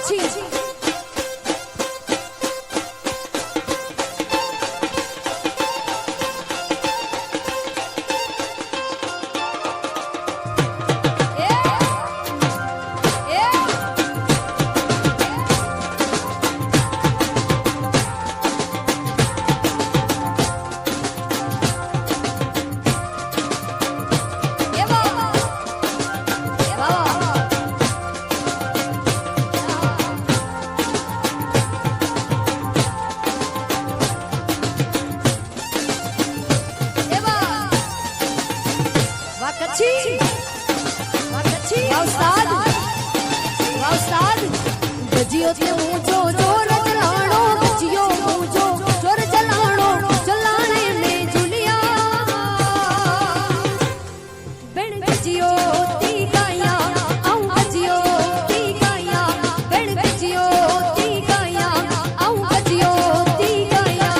कच्छी गजियो ते मुझो जोर चलाणो गजियो मुझो जोर चलाणो चलाने में जुलिया बिन गजियो ती गाया आऊं गजियो ती गाया बिन गजियो ती गाया आऊं गजियो ती गाया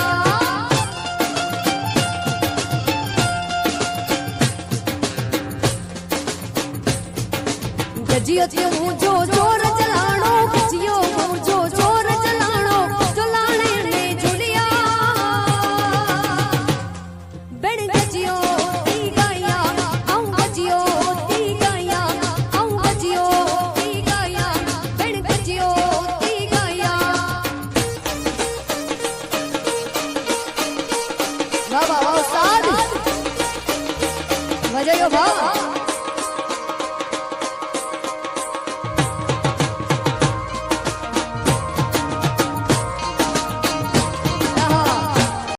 गजियो ते मुझो जोर चलाणो गजियो मुझो जोर चलाणो चलाने में जुलिया बिन गजियो ती गाया आऊं गजियो ती गाया आऊं गजियो ती गाया बिन गजियो ती गाया वाह वाह उस्ताद वजयो वाह